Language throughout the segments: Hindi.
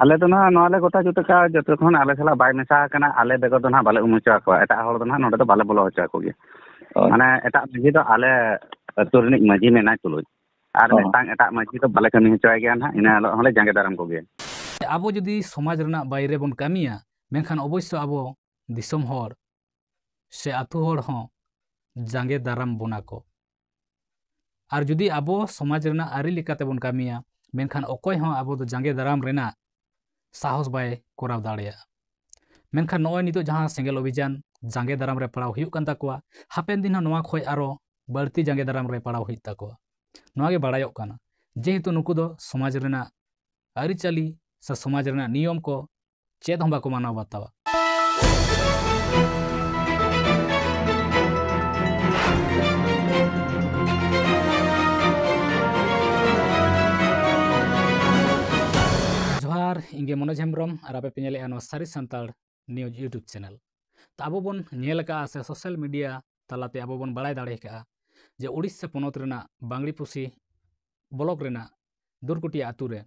ᱟᱞᱮ ᱫᱚ ᱱᱟᱦᱟᱜ ᱱᱚᱣᱟ ᱞᱮ ᱜᱚᱴᱟ ᱡᱩᱛ ᱟᱠᱟᱫᱼᱟ ᱡᱚᱛᱚᱠᱷᱚᱱ ᱟᱞᱮ ᱥᱟᱞᱟᱜ ᱵᱟᱭ ᱢᱮᱥᱟ ᱟᱠᱟᱱᱟ ᱟᱞᱮ ᱵᱮᱜᱚᱨ ᱫᱚ ᱱᱟᱦᱟᱜ ᱵᱟᱞᱮ ᱩᱢ ᱦᱚᱪᱚ ᱟᱠᱚᱣᱟ ᱮᱴᱟᱜ ᱦᱚᱲ ᱫᱚ ᱱᱟᱦᱟᱜ ᱱᱚᱸᱰᱮ ᱫᱚ ᱵᱟᱞᱮ ᱵᱚᱞᱚ ᱦᱚᱪᱚ ᱟᱠᱚ ᱜᱮᱭᱟ ᱢᱟᱱᱮ ᱮᱴᱟᱜ ᱢᱟᱺᱡᱷᱤ ᱫᱚ ᱟᱞᱮ ᱟᱹᱛᱩ ᱨᱤᱱᱤᱡ ᱢᱟᱺᱡᱷᱤ ᱢᱮᱱᱟᱭ ᱛᱩᱞᱩᱡ ᱟᱨ ᱢᱤᱫᱴᱟᱝ ᱮᱴᱟᱜ ᱢᱟᱺᱡᱷᱤ ᱫᱚ ᱵᱟᱞᱮ ᱠᱟᱹᱢᱤ ᱦᱚᱪᱚᱭ ᱜᱮᱭᱟ ᱱᱟᱦᱟᱜ ᱤᱱᱟᱹ ᱦᱤᱞᱳᱜ ᱦᱚᱸᱞᱮ ᱡᱟᱸᱜᱮ ᱫᱟᱨᱟᱢ ᱠᱚᱜᱮᱭᱟ ᱟᱵᱚ ᱡᱩᱫᱤ ᱥᱚᱢᱟᱡᱽ ᱨᱮᱱᱟᱜ ᱵᱟᱭᱨᱮ ᱵᱚᱱ ᱠᱟᱹᱢᱤᱭᱟ ᱢᱮᱱᱠᱷᱟᱱ ᱚᱵᱚᱥᱥᱳ ᱟᱵᱚ ᱫᱤᱥᱚᱢ ᱦᱚᱲ ᱥᱮ ᱟᱛᱳ ᱦᱚᱲ ᱦᱚᱸ ᱡᱟᱸᱜᱮ ᱫᱟᱨᱟᱢ ᱵᱚᱱᱟ ᱠᱚ ᱟᱨ ᱡᱩᱫᱤ ᱟᱵᱚ ᱥᱚᱢᱟᱡᱽ ᱨᱮᱱᱟᱜ ᱟᱹᱨᱤ ᱞᱮᱠᱟᱛᱮ ᱵᱚᱱ ᱠᱟᱹᱢᱤᱭᱟ ᱢᱮᱱᱠᱷᱟᱱ ᱚᱠᱚᱭ ᱦᱚᱸ ᱟᱵᱚ ᱫᱚ ᱡᱟᱸᱜᱮ ᱫᱟᱨᱟᱢ ᱨᱮᱱᱟᱜ साहस बाय कोराव दाड़िया मेनखान नॉय नितो जहां सेंगेल अभियान जांगे दाराम रे पड़ाव हुयुक कान ताकोआ हापेन दिन नोआ खोय आरो बाड़ती जांगे दाराम रे पड़ाव हुयुक ताकोआ नोआ गे बाड़ायोक काना जेहेतु नुकु दो समाज रेना आरिचाली सा समाज रेना नियम को चेद हम बाको मानाव बातावा जोहार इंगे मनोज हेम्ब्रम और आपे पेनेले आनो सारी संताड़ न्यूज यूट्यूब चैनल तो आबो बन नेल का से सोशल मीडिया तलाते आबो बन बाड़ाय दाड़े का जे उड़ीसा पोनोत रेना बांगड़ीपुसी ब्लॉक रेना दुर्कुटिया आतु रे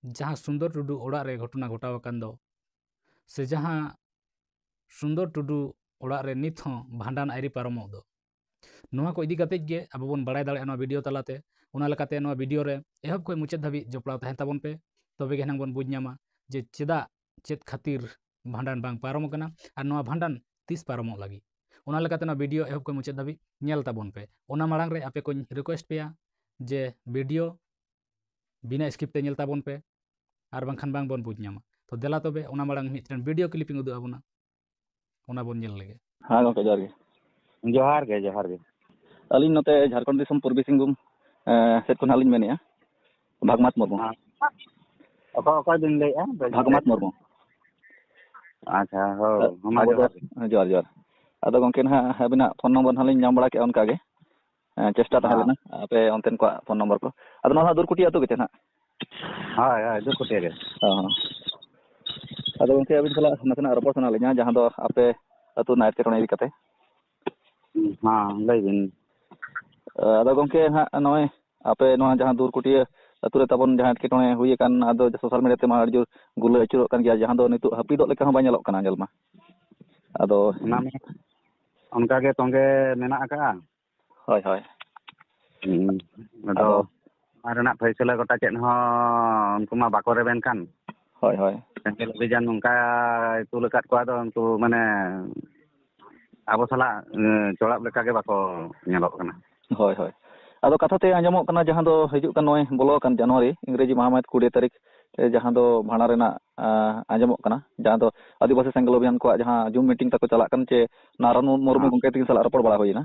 जहां सुंदर टुडू ओड़ा रे घटना घटाव कान दो से जहां सुंदर टुडू ओड़ा रे नित हों भांडान आइरी पारमो दो नोआ को इदी कते गे आबो बन बाड़ाय दाड़े नो वीडियो तलाते ओना लकाते नो वीडियो रे एहब कोई मुचाद धाबी जपड़ाव तहन ताबन पे तबे गेनांग बन बुझ ᱧᱟᱢᱟ जे चेदा चेद खातिर भांडान बांग पारम कना और नोआ भांडान तीस पारमो लागी ओना लकाते नो वीडियो एहब को मुचाद धाबी नेल ताबन पे ओना माड़ांग रे आपे कोई रिक्वेस्ट पेया जे वीडियो बिना स्किप ते नेल ताबन पे और बांखान बांग बन बुझ ᱧᱟᱢᱟ तो देला तबे ओना माड़ांग मिटन वीडियो क्लिपिंग उदु आबोना ओना बन नेल लेगे हाँ गंके जोहार गे अली नोते झारखंड दिसम पूर्वी सिंहभूम सेट खन हालिन मेनेया भागमात मुर्मू अको दिन ले भागमात मुर्मू अच्छा हो हम जोहार जोहार अदो गंके ना अबिना फोन नंबर हालिन नाम बड़ा के उनका गे चेष्टा ताहेलेना आपे ओनतेन को फोन नंबर को अदो ना दुरकुटी आतो गेते ना हाय हाय दुरकुटी गे हां अदो गंके अबिन सला नतना रपो सना लेना जहां दो आपे अतु नाइट केटोने इदी कते हां लई दिन अदो गंके ना नय आपे नो जहां दुरकुटी अतु रे तबन जहां केटोने हुई कान अदो सोशल मीडिया ते मा अरजु गुलो अचुरो कान गया जहां दो नितु हपीदो लेका हं बाñelok काना जलमा अदो उनका के तोंगे मेना आका होय होय अदो मारना फैसला गोटा चेन हो उनको मा बाको रेबेन कान होय होय सेंगेल अभियान उनका तुलकात को आदो उनको माने आबो साला चोड़ाब लेका के बाको नेलोक काना होय होय अदो कथा ते आंजमोक काना जहां दो हिजुक कान नय बोलो कान जनवरी इंग्रेजी महामात 20 तारीख जहां दो भाणा रेना आंजमोक काना जहां दो आदिवासी सेंगेल अभियान को जहां जूम मीटिंग तक चला कान चे नारायण मुर्मू गंके तिन सला रपड़ बड़ा होइना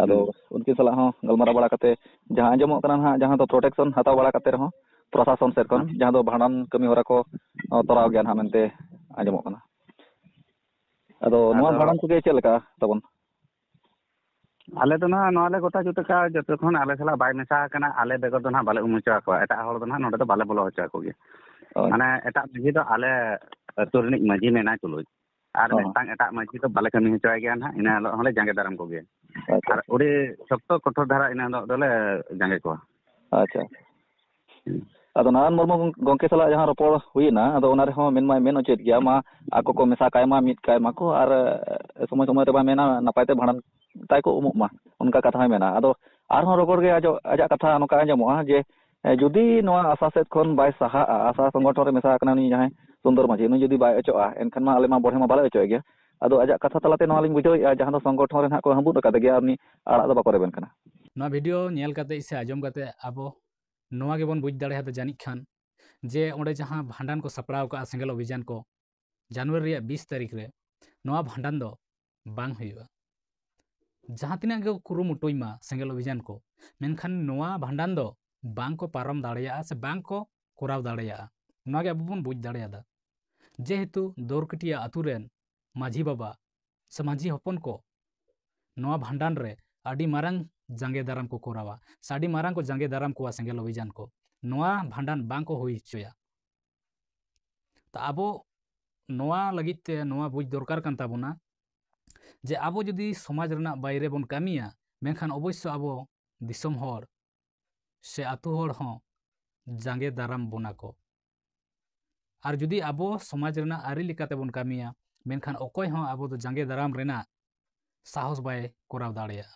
अदो उनके सला हो गलमारा बड़ा कते जहां आंजमोक काना हां जहां दो प्रोटेक्शन हताव बड़ा कते रहो प्रशासन से कन जहां दो भाणान कमी होरा को तराव गया ना मेनते आंजमोक काना अदो नोआ भाणान को के चलका तबन आले दो ना नोले गोटा जुत का जतो खन आले सला बाय मेसा कना आले बेगर दो ना बाले उमुचा को एटा हर दो ना नोडे दो बाले बोलो होचा को गे माने एटा मजी दो आले अतु रिनिक मजी मेना तुलुज आर मिटांग एटा मजी दो बाले कमी होचा गया ना इना हले जांगे दाराम को गे आर उडी सख्त कठोर धारा इना दोले जांगे को अच्छा अदो नारायण मुर्मू गंके सला जहां रपड़ हुईना अदो ओना रे हो मेन मेन ओचेत गया मा आको को मेसा कायमा मिट कायमा को आर समय समय रे बा मेना नापायते भाणन ताई को उमुक मा उनका कथा मेना अदो आर हो रगड़ गे आजा कथा नोका आंजमोआ जे जुदी नोआ आशा सेट खन बाय सहा आशा संगठन रे मेसा कना नि जहां सुंदर माजी नु जुदी बाय अचोआ एनखान मा आले मा बढे मा बाले अचो गया अदो आजा कथा तलाते नोआ लिंग बुझो जहां दो संगठन रे ना को हंबुत का गया अपनी आड़ा दो बाको रेबन कना ना वीडियो नेल काते से आजम काते आबो नोआ गेबन बुझ दाड़े हाते जानिक खान जे ओंडे जहां भांडान को सपड़ाव का सेंगेल अभियान को जनवरी 20 तारीख रे नोआ भांडान दो बांग हुआ जहां तिना के कुरुमुटुइमा सेंगेल अभियान को मेनखान नोआ भांडान दो बांग को पारम दाड़िया से बांग को कोराव दाड़िया नोआ गे आबो बन बुझ दाड़ियादा जेहेतु दोरकटिया अतुरेन माझी बाबा से माझी हपन को नोआ भांडान रे आडी मारंग जांगे दाराम को कोरावा साडी मारंग को जांगे दाराम को सेंगेल अभियान को नोआ भांडान बांग को हुई चोया तो आबो नोआ लगिते नोआ बुझ दरकार कान ताबोना जे आबो जुदी समाज रेना बायरे बन कामिया मेनखान अवश्य आबो दिसम हर से आतु हर हों जांगे दाराम बोना को ᱟᱨ ᱡᱩᱫᱤ ᱟᱵᱚ ᱥᱚᱢᱟᱡᱽ ᱨᱮᱱᱟᱜ ᱟᱹᱨᱤ ᱞᱮᱠᱟᱛᱮ ᱵᱚᱱ ᱠᱟᱹᱢᱤᱭᱟ ᱢᱮᱱᱠᱷᱟन ᱚᱠᱚᱭ ᱦᱚᱸ ᱟᱵᱚ ᱫᱚ ᱡᱟᱸᱜᱮ ᱫᱟᱨᱟᱢ ᱨᱮᱱᱟᱜ ᱥᱟᱦᱚᱥ ᱵᱟᱭ ᱠᱚᱨᱟᱣ ᱫᱟᱲᱮᱭᱟᱜᱼᱟ।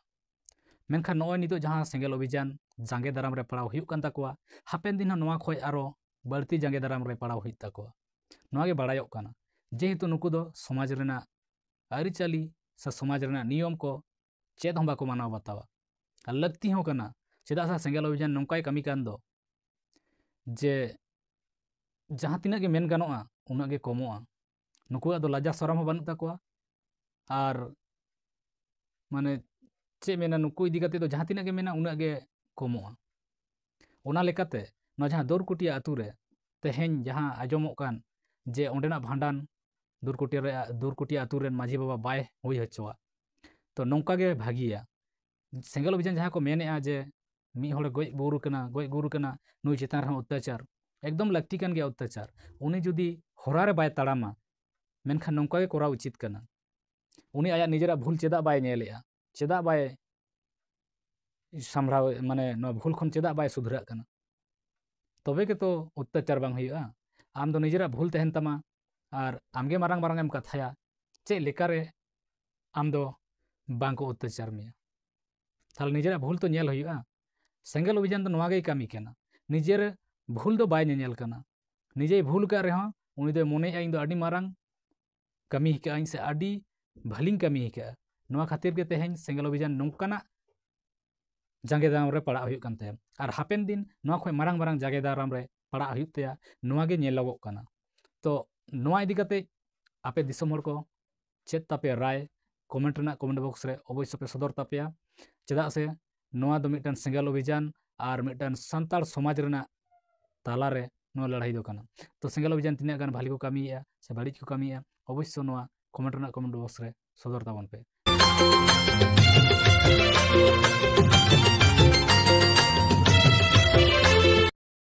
ᱢᱮᱱᱠᱷᱟन ᱱᱚᱜᱼᱚᱭ ᱱᱤᱛᱚᱜ ᱡᱟᱦᱟᱸ ᱥᱮᱸᱜᱮᱞ ᱚᱵᱷᱤᱡᱟᱱ ᱡᱟᱸᱜᱮ ᱫᱟᱨᱟᱢ ᱨᱮ ᱯᱟᱲᱟᱣ ᱦᱩᱭᱩᱜ ᱠᱟᱱ ᱛᱟᱠᱚᱣᱟ ᱦᱟᱯᱮᱱ ᱫᱤᱱ ᱦᱚᱸ ᱱᱚᱣᱟ ᱠᱷᱚᱡ ᱟᱨᱚ ᱵᱟᱹᱲᱛᱤ ᱡᱟᱸᱜᱮ ᱫᱟᱨᱟᱢ ᱨᱮ ᱯᱟᱲᱟᱣ ᱦᱩᱭᱩᱜ ᱛᱟᱠᱚᱣᱟ। ᱱᱚᱣᱟ ᱜᱮ ᱵᱟᱲᱟᱭᱚᱜ ᱠᱟᱱᱟ ᱡᱮᱦᱮᱛᱩ ᱱᱩᱠᱩ ᱫᱚ ᱥᱚᱢᱟᱡᱽ ᱨᱮᱱᱟᱜ ᱟᱹᱨᱤᱪᱟᱹᱞᱤ ᱥᱮ ᱥᱚᱢᱟᱡᱽ ᱨᱮᱱᱟᱜ ᱱᱤᱭᱚᱢ ᱠᱚ ᱪᱮᱫ ᱦᱚᱸ ᱵᱟᱠᱚ ᱢᱟᱱᱟᱣ ᱵᱟᱛᱟᱣᱟ। ᱟᱨ ᱞᱟᱹᱠᱛᱤ ᱦᱚᱸ ᱠᱟᱱᱟ ᱪᱮᱫᱟᱜ ᱥᱮ ᱥᱮᱸᱜᱮᱞ ᱚᱵᱷᱤᱡᱟᱱ ᱱᱚᱝᱠᱟᱭ ᱠᱟᱹᱢᱤ ᱠᱟᱱ ᱫᱚ ᱡᱮ ᱡᱟᱦᱟᱸ ᱛᱤᱱᱟᱹᱜ ᱜᱮ ᱢᱮᱱ ᱜᱟᱱᱚᱜᱼᱟ ᱩᱱᱟᱹᱜ ᱜᱮ ᱠᱚᱢᱚᱜᱼᱟ। ᱱᱩᱠᱩᱣᱟᱜ ᱫᱚ ᱞᱟᱡᱟ ᱥᱚᱨᱚᱢ ᱦᱚᱸ ᱵᱟᱹᱱᱩᱜ ᱛᱟᱠᱚᱣᱟ ᱟᱨ ᱢᱟᱱᱮ ᱪᱮᱫ ᱢᱮᱱᱟ ᱱᱩᱠᱩ ᱤᱫᱤ ᱠᱟᱛᱮ ᱫᱚ ᱡᱟᱦᱟᱸ ᱛᱤᱱᱟᱹᱜ ᱜᱮ ᱢᱮᱱᱟ ᱩᱱᱟᱹᱜ ᱜᱮ ᱠᱚᱢᱚᱜᱼᱟ। ᱚᱱᱟ ᱞᱮᱠᱟᱛᱮ ᱱᱚᱣᱟ ᱡᱟᱦᱟᱸ ᱫᱚᱨᱠᱩᱴᱤᱭᱟᱹ ᱟᱛᱳ ᱨᱮ ᱛᱮᱦᱮᱧ ᱡᱟᱦᱟᱸ ᱟᱸᱡᱚᱢᱚᱜ ᱠᱟᱱ ᱡᱮ ᱚᱸᱰᱮᱱᱟᱜ ᱵᱷᱟᱸᱰᱟᱱ ᱫᱩᱨᱠᱩᱴᱤᱭᱟᱹ ᱟᱛᱳ ᱨᱮᱱ ᱢᱟᱺᱡᱷᱤ ᱵᱟᱵᱟ ᱵᱟᱭ ᱦᱩᱭ ᱦᱚᱪᱚᱣᱟ ᱛᱚ ᱱᱚᱝᱠᱟ ᱜᱮ ᱵᱷᱟᱹᱜᱤᱭᱟ। ᱥᱮᱸᱜᱮᱞ ᱚᱵᱷᱤᱡᱟᱱ ᱡᱟᱦᱟᱸ ᱠᱚ ᱢᱮᱱᱮᱜᱼᱟ ᱡᱮ ᱢᱤᱫ ᱦᱚᱲ ᱜᱚᱡ ᱜᱩᱨ ᱠᱟᱱᱟ ᱱᱩᱭ ᱪᱮᱛᱟन ᱨᱮᱦᱚᱸ অত্যাচার একদম ᱞᱟᱹᱠᱛᱤ ᱠᱟᱱ ᱜᱮᱭᱟ অত্যাচার উনি যদি হরা রে বাই তাড়ামা ᱢᱮᱱᱠᱷᱟन ᱱᱚᱝᱠᱟ ᱜᱮ ᱠᱚᱨᱟᱣ ᱩᱪᱤᱛ ᱠᱟᱱᱟ ᱩᱱᱤ ᱟᱭᱟᱜ ᱱᱤᱡᱮᱨᱟᱜ ᱵᱷᱩᱞ ᱪᱮᱫᱟᱜ ᱵᱟᱭ ᱧᱮᱞᱮᱜᱼᱟ ᱪᱮᱫᱟᱜ ᱵᱟᱭ ᱥᱟᱢᱲᱟᱣ ᱢᱟᱱᱮ ᱱᱚᱣᱟ ᱵᱷᱩᱞ ᱠᱷᱚᱱ ᱪᱮᱫᱟᱜ ᱵᱟᱭ ᱥᱩᱫᱷᱨᱟᱹᱜ ᱠᱟᱱᱟ ᱛᱚᱵᱮ ᱜᱮᱛᱚ অত্যাচার ᱵᱟᱝ ᱦᱩᱭᱩᱜᱼᱟ ᱟᱢ ᱫᱚ ᱱᱤᱡᱮᱨᱟᱜ ᱵᱷᱩᱞ ᱛᱟᱦᱮᱱ ᱛᱟᱢᱟ ᱟᱨ ᱟᱢᱜᱮ ᱢᱟᱨᱟᱝ ᱢᱟᱨᱟᱝ ᱮᱢ ᱠᱟᱛᱷᱟᱭᱟ ᱪᱮᱫ ᱞᱮᱠᱟᱨᱮ ᱟᱢ ᱫᱚ ᱵᱟᱝᱠᱚ অত্যাচার ᱢᱮᱭᱟ তাহলে ᱱᱤᱡᱮᱨᱟᱜ ᱵᱷᱩᱞ ᱛᱚ ᱧᱮᱞ ᱦᱩᱭᱩᱜᱼᱟ ᱥᱮᱸᱜᱮᱞ ᱚᱵᱷᱤᱡᱟᱱ ᱫᱚ ᱱᱚᱣᱟ ᱜᱮᱭ ᱠᱟᱹᱢᱤ ᱠᱟᱱᱟ ᱱᱤᱡᱮᱨ ᱵᱷᱩᱞ ᱫᱚ ᱵᱟᱭ ᱧᱮᱧᱮᱞ ᱠᱟᱱᱟ ᱱᱤᱡᱮᱭ ᱵᱷᱩᱞ ᱠᱟᱜ ᱨᱮᱦᱚᱸ ᱩᱱᱤ ᱫᱚᱭ ᱢᱚᱱᱮᱭᱟ ᱤᱧ ᱫᱚ ᱟᱹᱰᱤ ᱢᱟᱨᱟᱝ ᱠᱟᱹᱢᱤ ᱠᱟᱜᱼᱟᱹᱧ ᱥᱮ ᱟᱹᱰᱤ ᱵᱷᱟᱹᱞᱤᱧ ᱠᱟᱹᱢᱤ ᱠᱟᱜᱼᱟ ᱱᱚᱣᱟ ᱠᱷᱟᱹᱛᱤᱨ ᱜᱮ ᱛᱮᱦᱮᱧ ᱥᱮᱸᱜᱮᱞ ᱚᱵᱷᱤᱡᱟᱱ ᱱᱚᱝᱠᱟᱱᱟᱜ ᱡᱟᱸᱜᱮ ᱫᱟᱨᱟᱢ ᱨᱮ ᱯᱟᱲᱟᱜ ᱦᱩᱭᱩᱜ ᱠᱟᱱ ᱛᱟᱭᱟ ᱟᱨ ᱦᱟᱯᱮᱱ ᱫᱤᱱ ᱱᱚᱣᱟ ᱠᱷᱚᱡ ᱢᱟᱨᱟᱝ ᱢᱟᱨᱟᱝ ᱡᱟᱸᱜᱮ ᱫᱟᱨᱟᱢ ᱨᱮ ᱯᱟᱲᱟᱜ ᱦᱩᱭᱩᱜ ᱛᱟᱭᱟ ᱱᱚᱣᱟ ᱜᱮ ᱧᱮᱞᱚᱜᱚᱜ ᱠᱟᱱᱟ ᱛᱚ ᱱᱚᱣᱟ ᱤᱫᱤ ᱠᱟᱛᱮ ᱟᱯᱮ ᱫᱤᱥᱚᱢ ᱦᱚᱲ ᱠᱚ ᱪᱮᱫ ᱛᱟᱯᱮ ᱨᱟᱭ ᱠᱚᱢᱮᱱᱴ ᱨᱮᱱᱟᱜ ᱠᱚᱢᱮᱱᱴ ᱵᱚᱠᱥ ᱨᱮ ᱚᱵᱚᱥᱥᱳᱭ ᱯᱮ ᱥᱚᱫᱚᱨ ᱛᱟᱯᱮᱭᱟ ᱪᱮᱫᱟᱜ ᱥᱮ ᱱᱚᱣᱟ ᱫᱚ ᱢᱤᱫᱴᱟᱝ ᱥᱮᱸᱜᱮᱞ ᱚᱵᱷᱤᱡᱟᱱ ᱟᱨ ᱢᱤᱫᱴᱟᱝ ᱥᱟᱱᱛᱟᱲ ᱥᱚᱢᱟᱡᱽ ᱨᱮᱱᱟᱜ ᱛᱟᱞᱟᱨᱮ ᱱᱚᱣᱟ ᱞᱟᱹᱲᱦᱟᱹᱭ ᱫᱚ ᱠᱟᱱᱟ ᱛᱚ ᱥᱮᱸᱜᱮᱞ ᱚᱵᱷᱤᱡᱟᱱ ᱛᱤᱱᱟᱹᱜ ᱜᱟᱱ ᱵᱷᱟᱹᱞᱤ ᱠᱚ ᱠᱟᱹᱢᱤᱭᱮᱜᱼᱟ ᱥᱮ ᱵᱟᱹᱲᱤᱡ ᱠᱚ ᱠᱟᱹᱢᱤᱭᱮᱜᱼᱟ ᱚᱵᱚᱥᱥᱳᱭ ᱱᱚᱣᱟ ᱠᱚᱢᱮᱱᱴ ᱨᱮᱱᱟᱜ ᱠᱚᱢᱮᱱᱴ ᱵᱚᱠᱥ ᱨᱮ ᱥᱚᱫᱚᱨ ᱛᱟᱵᱚᱱ ᱯᱮ